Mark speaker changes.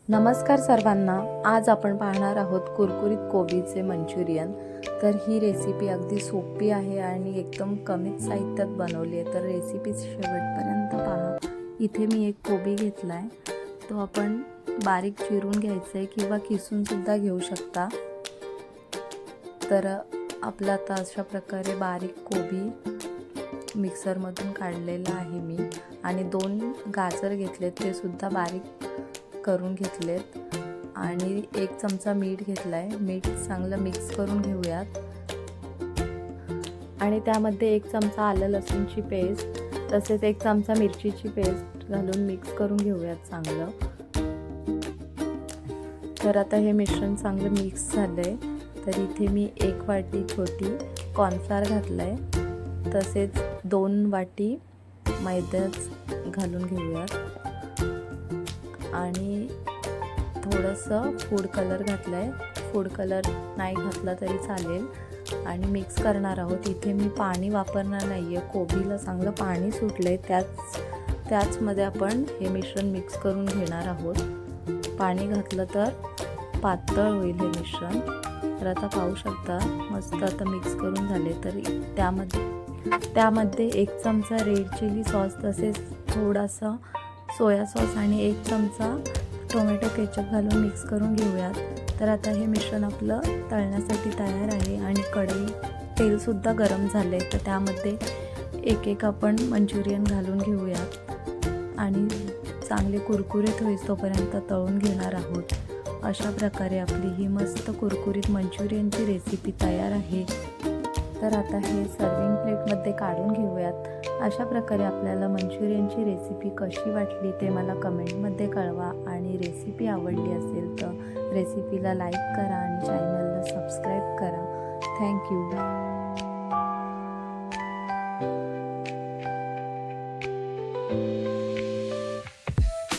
Speaker 1: नमस्कार सर्वांना. आज आपण पाहणार आहोत कुरकुरीत कोबीचे मंचुरियन. तर ही रेसिपी अगदी सोपी आहे आणि एकदम कमीच साहित्यात बनवली आहे. तर रेसिपी शेवटपर्यंत पहा. इथे मी एक कोबी घेतला आहे. तो आपण बारीक चिरून घ्यायचा आहे किंवा किसूनसुद्धा घेऊ शकता. तर आपला आता अशा प्रकारे बारीक कोबी मिक्सरमधून काढलेला आहे मी. आणि 2 गाजर घेतलेत, ते सुद्धा बारीक करून घेतलेत. आणि 1 चमचा मीठ घेतलाय. मीठ चांगलं मिक्स करून घेऊयात. आणि त्यामध्ये 1 चमचा आलं लसूणची पेस्ट, तसेच 1 चमचा मिरचीची पेस्ट घालून मिक्स करून घेऊयात चांगलं. तर आता हे मिश्रण चांगलं मिक्स झालंय. तर इथे मी 1 वाटी छोटी कॉर्नफ्लोअर घातलाय, तसेच 2 वाटी मैदा घालून घेऊयात. आणि थोडंसं फूड कलर घातला आहे. फूड कलर नाही घातला तरी चालेल. आणि मिक्स करणार आहोत. इथे मी पाणी वापरणार नाही आहे. कोबीला चांगलं पाणी सुटलं आहे, त्याचमध्ये आपण हे मिश्रण मिक्स करून घेणार आहोत. पाणी घातलं तर पातळ होईल हे मिश्रण. तर आता पाहू शकता मस्त आता मिक्स करून झाले. तर त्यामध्ये 1 चमचा रेड चिली सॉस, तसेच थोडासा सोया सॉस आणि 1 चमचा टोमॅटो केचप घालून मिक्स करून घेऊयात. तर आता हे मिश्रण आपलं तळण्यासाठी तयार आहे. आणि कढई तेलसुद्धा गरम झाले. तर त्यामध्ये एक आपण मंचुरियन घालून घेऊयात आणि चांगले कुरकुरीत होईस तोपर्यंत तळून घेणार आहोत. अशा प्रकारे आपली ही मस्त कुरकुरीत मंचुरियनची रेसिपी तयार आहे. तर आता हे सर्विंग प्लेटमध्ये काढून घेऊयात. अशा प्रकारे आपल्याला मंचुरियनची रेसिपी कशी वाटली ते मला कमेंटमध्ये कळवा. आणि रेसिपी आवडली असेल तर रेसिपीला लाईक करा आणि चॅनलला सबस्क्राईब करा. थँक्यू.